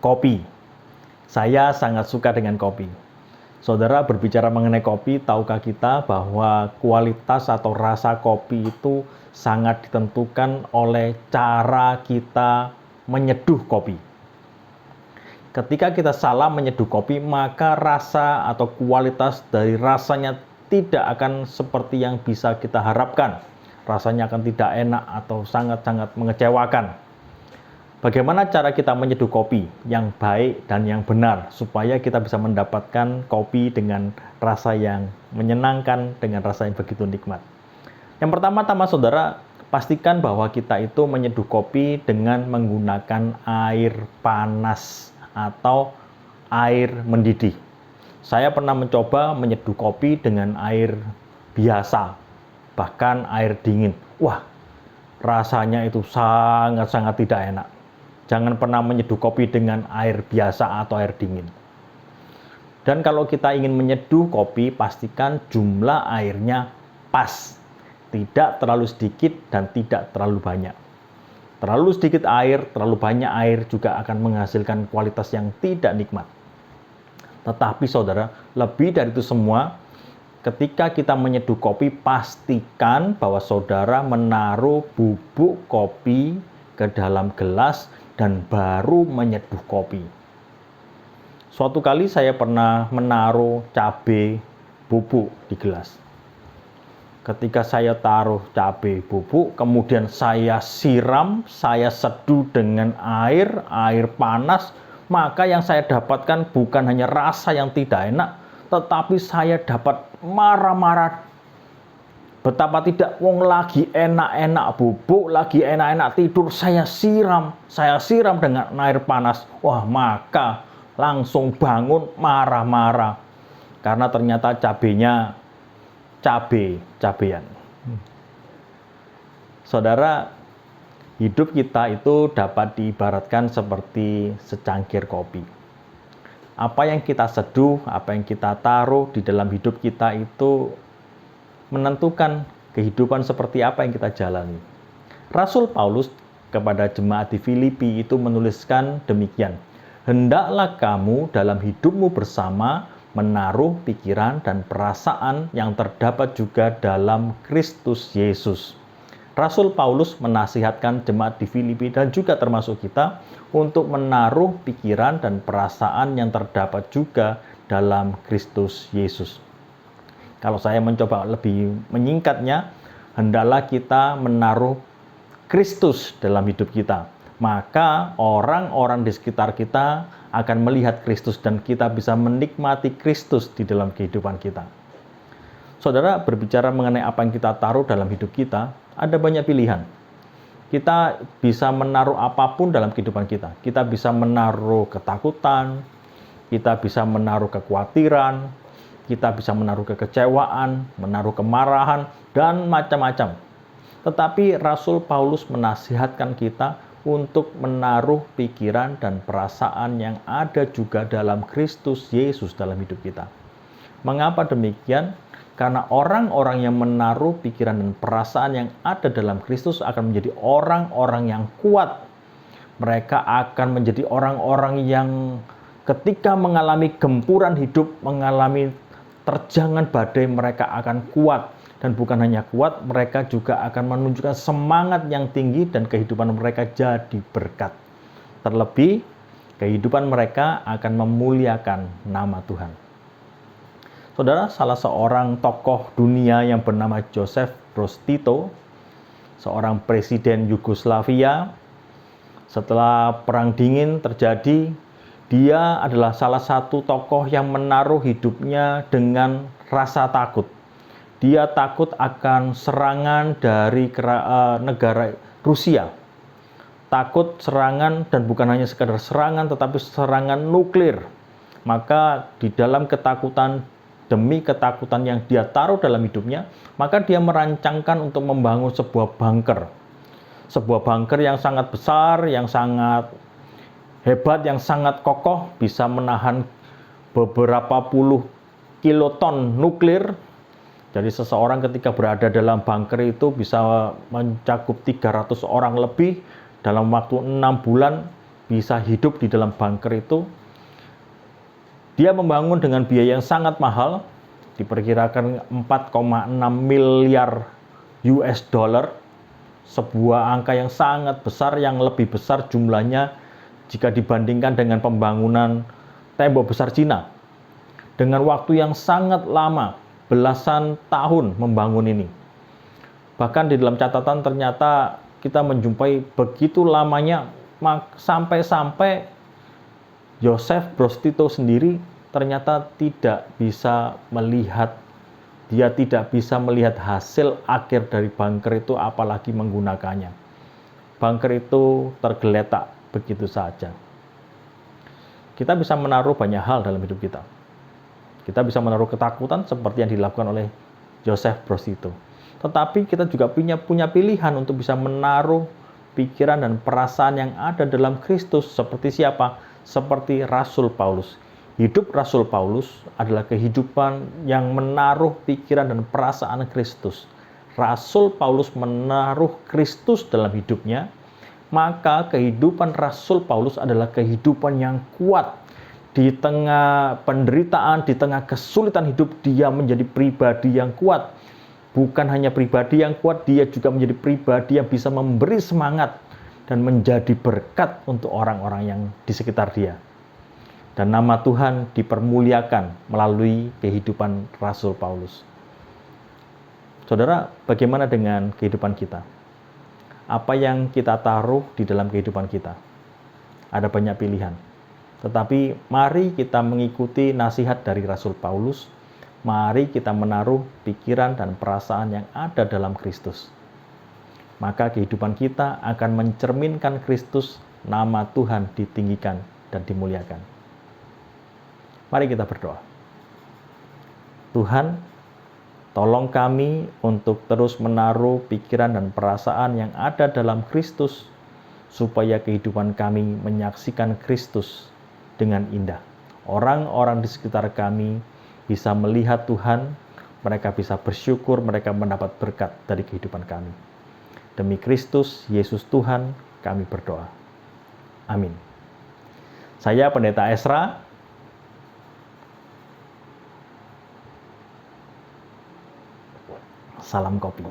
Kopi. Saya sangat suka dengan kopi. Saudara, berbicara mengenai kopi, tahukah kita bahwa kualitas atau rasa kopi itu sangat ditentukan oleh cara kita menyeduh kopi. Ketika kita salah menyeduh kopi, maka rasa atau kualitas dari rasanya tidak akan seperti yang bisa kita harapkan. Rasanya akan tidak enak atau sangat-sangat mengecewakan. Bagaimana cara kita menyeduh kopi yang baik dan yang benar supaya kita bisa mendapatkan kopi dengan rasa yang menyenangkan, dengan rasa yang begitu nikmat. Yang pertama-tama saudara, pastikan bahwa kita itu menyeduh kopi dengan menggunakan air panas atau air mendidih. Saya pernah mencoba menyeduh kopi dengan air biasa, bahkan air dingin. Wah, rasanya itu sangat-sangat tidak enak. Jangan pernah menyeduh kopi dengan air biasa atau air dingin. Dan kalau kita ingin menyeduh kopi, pastikan jumlah airnya pas. Tidak terlalu sedikit dan tidak terlalu banyak. Terlalu sedikit air, terlalu banyak air juga akan menghasilkan kualitas yang tidak nikmat. Tetapi saudara, lebih dari itu semua, ketika kita menyeduh kopi, pastikan bahwa saudara menaruh bubuk kopi ke dalam gelas dan baru menyeduh kopi. Suatu kali saya pernah menaruh cabai bubuk di gelas. Ketika saya taruh cabai bubuk, kemudian saya siram, saya seduh dengan air panas, maka yang saya dapatkan bukan hanya rasa yang tidak enak, tetapi saya dapat marah-marah. Betapa tidak, wong lagi enak-enak bubuk, lagi enak-enak tidur, saya siram dengan air panas. Wah, maka langsung bangun marah-marah. Karena ternyata cabenya cabean. Saudara, hidup kita itu dapat diibaratkan seperti secangkir kopi. Apa yang kita seduh, apa yang kita taruh di dalam hidup kita itu menentukan kehidupan seperti apa yang kita jalani. Rasul Paulus kepada jemaat di Filipi itu menuliskan demikian. Hendaklah kamu dalam hidupmu bersama menaruh pikiran dan perasaan yang terdapat juga dalam Kristus Yesus. Rasul Paulus menasihatkan jemaat di Filipi dan juga termasuk kita untuk menaruh pikiran dan perasaan yang terdapat juga dalam Kristus Yesus. Kalau saya mencoba lebih menyingkatnya, hendaklah kita menaruh Kristus dalam hidup kita. Maka orang-orang di sekitar kita akan melihat Kristus dan kita bisa menikmati Kristus di dalam kehidupan kita. Saudara, berbicara mengenai apa yang kita taruh dalam hidup kita, ada banyak pilihan. Kita bisa menaruh apapun dalam kehidupan kita. Kita bisa menaruh ketakutan, kita bisa menaruh kekhawatiran, kita bisa menaruh kekecewaan, menaruh kemarahan, dan macam-macam. Tetapi Rasul Paulus menasihatkan kita untuk menaruh pikiran dan perasaan yang ada juga dalam Kristus Yesus dalam hidup kita. Mengapa demikian? Karena orang-orang yang menaruh pikiran dan perasaan yang ada dalam Kristus akan menjadi orang-orang yang kuat. Mereka akan menjadi orang-orang yang ketika mengalami gempuran hidup, mengalami terjangan badai, mereka akan kuat. Dan bukan hanya kuat, mereka juga akan menunjukkan semangat yang tinggi dan kehidupan mereka jadi berkat. Terlebih, kehidupan mereka akan memuliakan nama Tuhan. Saudara, salah seorang tokoh dunia yang bernama Joseph Broz Tito, seorang presiden Yugoslavia, setelah Perang Dingin terjadi, dia adalah salah satu tokoh yang menaruh hidupnya dengan rasa takut. Dia takut akan serangan dari negara Rusia. Takut serangan, dan bukan hanya sekadar serangan, tetapi serangan nuklir. Maka di dalam ketakutan, demi ketakutan yang dia taruh dalam hidupnya, maka dia merancangkan untuk membangun sebuah bunker. Sebuah bunker yang sangat besar, yang sangat hebat, yang sangat kokoh, bisa menahan beberapa puluh kiloton nuklir. Jadi seseorang ketika berada dalam bunker itu bisa mencakup 300 orang lebih dalam waktu 6 bulan. bisa hidup di dalam bunker itu, dia membangun dengan biaya yang sangat mahal, diperkirakan 4,6 miliar US dollar, sebuah angka yang sangat besar, yang lebih besar jumlahnya jika dibandingkan dengan pembangunan tembok besar Cina. Dengan waktu yang sangat lama, belasan tahun membangun ini. Bahkan di dalam catatan ternyata kita menjumpai begitu lamanya, sampai-sampai Joseph Broz Tito sendiri ternyata tidak bisa melihat, dia tidak bisa melihat hasil akhir dari bunker itu, apalagi menggunakannya. Bunker itu tergeletak begitu saja. Kita bisa menaruh banyak hal dalam hidup kita. Kita bisa menaruh ketakutan seperti yang dilakukan oleh Joseph Broz Tito. Tetapi kita juga punya pilihan untuk bisa menaruh pikiran dan perasaan yang ada dalam Kristus. Seperti siapa? Seperti Rasul Paulus. Hidup Rasul Paulus adalah kehidupan yang menaruh pikiran dan perasaan Kristus. Rasul Paulus menaruh Kristus dalam hidupnya, maka kehidupan Rasul Paulus adalah kehidupan yang kuat. Di tengah penderitaan, di tengah kesulitan hidup, dia menjadi pribadi yang kuat. Bukan hanya pribadi yang kuat, dia juga menjadi pribadi yang bisa memberi semangat dan menjadi berkat untuk orang-orang yang di sekitar dia. Dan nama Tuhan dipermuliakan melalui kehidupan Rasul Paulus. Saudara, bagaimana dengan kehidupan kita? Apa yang kita taruh di dalam kehidupan kita? Ada banyak pilihan. Tetapi mari kita mengikuti nasihat dari Rasul Paulus. Mari kita menaruh pikiran dan perasaan yang ada dalam Kristus. Maka kehidupan kita akan mencerminkan Kristus, nama Tuhan ditinggikan dan dimuliakan. Mari kita berdoa. Tuhan, tolong kami untuk terus menaruh pikiran dan perasaan yang ada dalam Kristus, supaya kehidupan kami menyaksikan Kristus dengan indah. Orang-orang di sekitar kami bisa melihat Tuhan, mereka bisa bersyukur, mereka mendapat berkat dari kehidupan kami. Demi Kristus Yesus Tuhan, kami berdoa. Amin. Saya Pendeta Esra. Salam kopi.